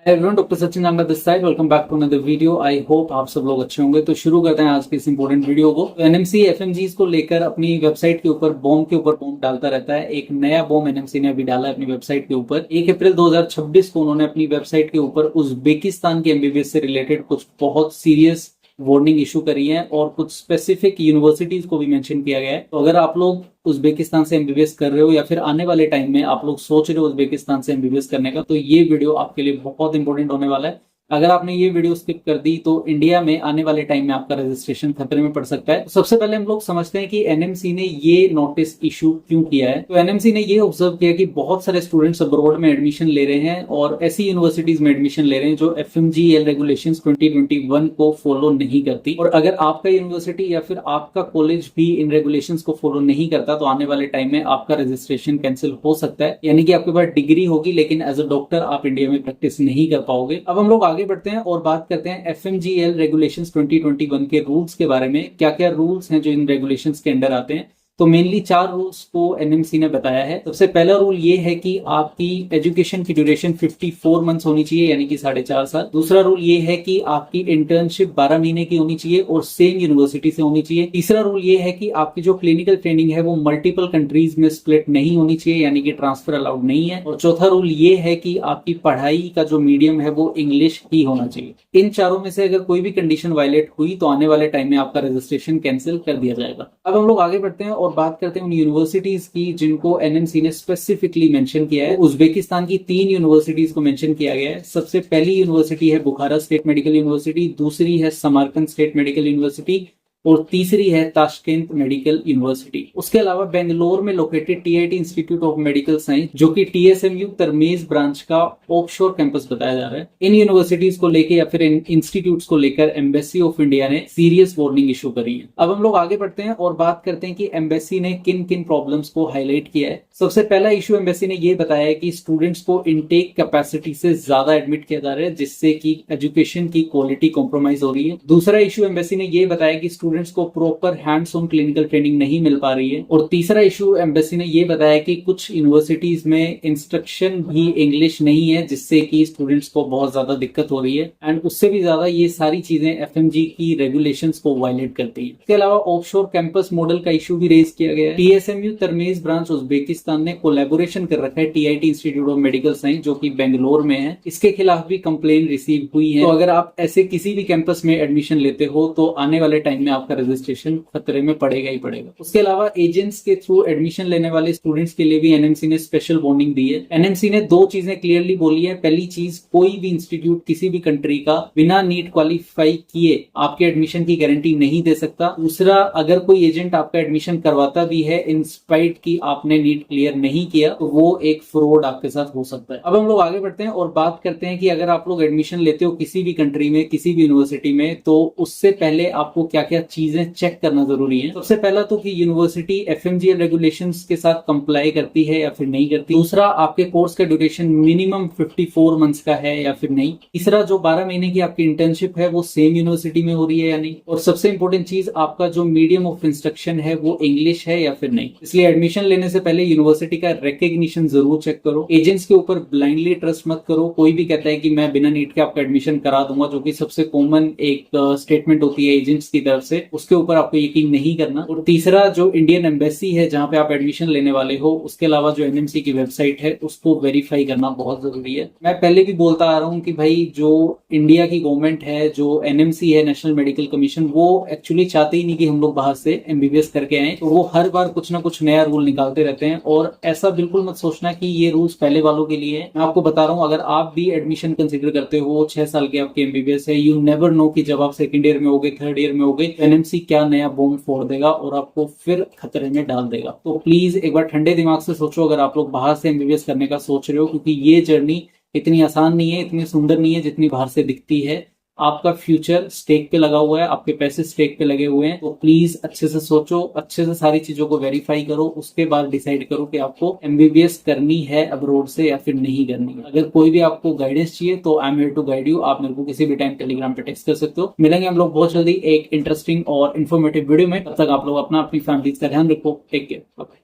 Everyone, doctor Sachin Nagra this side. Welcome back to another video. I hope आप सब लोग अच्छे होंगे। तो शुरू करते हैं आज की इस इंपॉर्टेंट वीडियो को। एनएमसी एफएमजी को लेकर अपनी वेबसाइट के ऊपर बॉम्ब डालता रहता है। एक नया बॉम्ब एनएमसी ने अभी डाला है अपनी वेबसाइट के ऊपर। 1 अप्रैल 2026 को उन्होंने अपनी वेबसाइट के ऊपर उज्बेकिस्तान के एमबीबीएस से रिलेटेड कुछ बहुत सीरियस वार्निंग इशू करी है और कुछ स्पेसिफिक यूनिवर्सिटीज को भी मेंशन किया गया है। तो अगर आप लोग उज्बेकिस्तान से एमबीबीएस कर रहे हो या फिर आने वाले टाइम में आप लोग सोच रहे हो उज्बेकिस्तान से एमबीबीएस करने का, तो ये वीडियो आपके लिए बहुत इंपॉर्टेंट होने वाला है। अगर आपने ये वीडियो स्किप कर दी तो इंडिया में आने वाले टाइम में आपका रजिस्ट्रेशन खतरे में पड़ सकता है। सबसे पहले हम लोग समझते हैं कि एनएमसी ने ये नोटिस इशू क्यों किया है। तो एनएमसी ने ये ऑब्जर्व किया कि बहुत सारे स्टूडेंट्स अब्रॉड में एडमिशन ले रहे हैं और ऐसी यूनिवर्सिटीज में एडमिशन ले रहे हैं जो एफएमजीएल रेगुलेशंस 2021 को फॉलो नहीं करती। और अगर आपका यूनिवर्सिटी या फिर आपका कॉलेज भी इन रेगुलेशंस को फॉलो नहीं करता तो आने वाले टाइम में आपका रजिस्ट्रेशन कैंसिल हो सकता है। यानी कि आपके पास डिग्री होगी लेकिन एज अ डॉक्टर आप इंडिया में प्रैक्टिस नहीं कर पाओगे। अब हम लोग आगे बढ़ते हैं और बात करते हैं एफएमजीएल रेगुलेशंस 2021 के रूल्स के बारे में। क्या क्या रूल्स हैं जो इन रेगुलेशंस के अंडर आते हैं। तो मेनली 4 रूल्स को एनएमसी ने बताया है। सबसे पहला रूल ये है कि आपकी एजुकेशन की ड्यूरेशन 54 मंथ्स होनी चाहिए, यानी कि 4.5 साल। दूसरा रूल ये है कि आपकी इंटर्नशिप 12 महीने की होनी चाहिए और सेम यूनिवर्सिटी से होनी चाहिए। तीसरा रूल ये है कि आपकी जो क्लिनिकल ट्रेनिंग है वो मल्टीपल कंट्रीज में स्प्लिट नहीं होनी चाहिए, यानी कि ट्रांसफर अलाउड नहीं है। और चौथा रूल ये है कि आपकी पढ़ाई का जो मीडियम है वो इंग्लिश ही होना चाहिए। इन चारों में से अगर कोई भी कंडीशन वायलेट हुई तो आने वाले टाइम में आपका रजिस्ट्रेशन कैंसिल कर दिया जाएगा। अब हम लोग आगे बढ़ते हैं और बात करते हैं उन यूनिवर्सिटीज की जिनको एनएमसी ने स्पेसिफिकली मेंशन किया है। उज्बेकिस्तान की 3 यूनिवर्सिटीज को मेंशन किया गया है। सबसे पहली यूनिवर्सिटी है बुखारा स्टेट मेडिकल यूनिवर्सिटी, दूसरी है समरकंद स्टेट मेडिकल यूनिवर्सिटी और तीसरी है ताशकेंत मेडिकल यूनिवर्सिटी। उसके अलावा बेंगलोर में located TIT institute of medical science, जो कि टीएसएमयू तरमेज ब्रांच का ऑफशोर कैंपस बताया जा रहा है। इन यूनिवर्सिटीज को लेकर या फिर इन इंस्टीट्यूट्स को लेकर एम्बेसी ऑफ इंडिया ने सीरियस वार्निंग इशू करी है। अब हम लोग आगे बढ़ते हैं और बात करते हैं कि एम्बेसी ने किन किन प्रॉब्लम्स को हाईलाइट किया है। सबसे पहला इशू एम्बेसी ने यह बताया है कि स्टूडेंट्स को इनटेक कैपेसिटी से ज्यादा एडमिट किया जा रहा है, जिससे कि एजुकेशन की क्वालिटी कॉम्प्रोमाइज हो रही है। दूसरा इशू एम्बेसी ने यह बताया कि स्टूडेंट्स को proper hands on clinical training नहीं मिल पा रही है। और तीसरा इशू एम्बेसी ने यह बताया कि कुछ यूनिवर्सिटीज में इंस्ट्रक्शन भी इंग्लिश नहीं है, जिससे कि स्टूडेंट्स को बहुत ज्यादा दिक्कत हो रही है। एंड उससे भी ज्यादा ये सारी चीजें एफएमजी की रेगुलेशंस को वायलेट करती है। इसके अलावा ऑफशोर कैंपस मॉडल का इशू भी रेज किया गया है। टीएसएमयू तरमेज ब्रांच उज्बेकिस्तान ने कोलैबोरेशन कर रखा है TIT institute of medical science, जो कि बेंगलोर में है। इसके खिलाफ भी कंप्लेन रिसीव हुई है। तो अगर आप ऐसे किसी भी कैंपस में एडमिशन लेते हो तो आने वाले टाइम में आपका रजिस्ट्रेशन खतरे में पड़ेगा ही पड़ेगा। उसके अलावा एजेंट्स के थ्रू एडमिशन लेने वाले स्टूडेंट्स के लिए भी एनएमसी ने स्पेशल वार्निंग दी है। एनएमसी ने 2 चीजें क्लियरली बोली है। पहली चीज, कोई भी इंस्टीट्यूट किसी भी कंट्री का बिना नीट क्वालिफाई किए आपके एडमिशन की गारंटी नहीं दे सकता। दूसरा, अगर कोई एजेंट आपका एडमिशन करवाता भी है इंस्पाइट की आपने नीट क्लियर नहीं किया, तो वो एक फ्रॉड आपके साथ हो सकता है। अब हम लोग आगे बढ़ते हैं और बात करते हैं कि अगर आप लोग एडमिशन लेते हो किसी भी कंट्री में, किसी भी यूनिवर्सिटी में, तो उससे पहले आपको क्या क्या चीजें चेक करना जरूरी है। सबसे पहला तो कि यूनिवर्सिटी एफएमजीएल रेगुलेशंस के साथ कंप्लाई करती है या फिर नहीं करती। दूसरा, आपके कोर्स का ड्यूरेशन मिनिमम 54 मंथ्स का है या फिर नहीं। तीसरा, जो 12 महीने की आपकी इंटर्नशिप है वो सेम यूनिवर्सिटी में हो रही है या नहीं। और सबसे इंपॉर्टेंट चीज, आपका जो मीडियम ऑफ इंस्ट्रक्शन है वो इंग्लिश है या फिर नहीं। इसलिए एडमिशन लेने से पहले यूनिवर्सिटी का रिकग्निशन जरूर चेक करो। एजेंट्स के ऊपर ब्लाइंडली ट्रस्ट मत करो। कोई भी कहता है कि मैं बिना नीट के आपका एडमिशन करा दूंगा, जो कि सबसे कॉमन एक स्टेटमेंट होती है एजेंट्स की तरफ से, उसके ऊपर आपको यकीन नहीं करना। और तीसरा, जो इंडियन एम्बेसी है जहां पे आप एडमिशन लेने वाले हो, उसके अलावा जो एनएमसी की वेबसाइट है उसको वेरीफाई करना बहुत जरूरी है। मैं पहले भी बोलता आ रहा हूं कि भाई जो इंडिया की गवर्नमेंट है, जो एनएमसी है, नेशनल मेडिकल कमीशन, वो एक्चुअली चाहते ही नहीं कि हम लोग बाहर से एमबीबीएस करके आए। तो वो हर बार कुछ ना कुछ नया रूल निकालते रहते हैं। और ऐसा बिल्कुल मत सोचना कि ये रूल्स पहले वालों के लिए है। मैं आपको बता रहा हूँ, अगर आप भी एडमिशन कंसिडर करते हो, 6 साल के आपके एमबीबीएस है, यू नेवर नो कि जब आप सेकंड ईयर में होगे, थर्ड ईयर में होगे, एनएमसी क्या नया बॉम्ब फोड़ देगा और आपको फिर खतरे में डाल देगा। तो प्लीज एक बार ठंडे दिमाग से सोचो अगर आप लोग बाहर से एमबीबीएस करने का सोच रहे हो, क्योंकि ये जर्नी इतनी आसान नहीं है, इतनी सुंदर नहीं है जितनी बाहर से दिखती है। आपका फ्यूचर स्टेक पे लगा हुआ है, आपके पैसे स्टेक पे लगे हुए हैं। तो प्लीज अच्छे से सोचो, अच्छे से सारी चीजों को वेरीफाई करो, उसके बाद डिसाइड करो कि आपको एमबीबीएस करनी है अब्रॉड से या फिर नहीं करनी है। अगर कोई भी आपको गाइडेंस चाहिए तो I am here to guide you. आप मेरे को किसी भी टाइम टेलीग्राम पे टेक्स्ट कर सकते हो। मिलेंगे हम लोग बहुत जल्दी एक इंटरेस्टिंग और इन्फॉर्मेटिव वीडियो में। तब तक आप लोग अपनी फैमिली का ध्यान रखो। Take care, bye.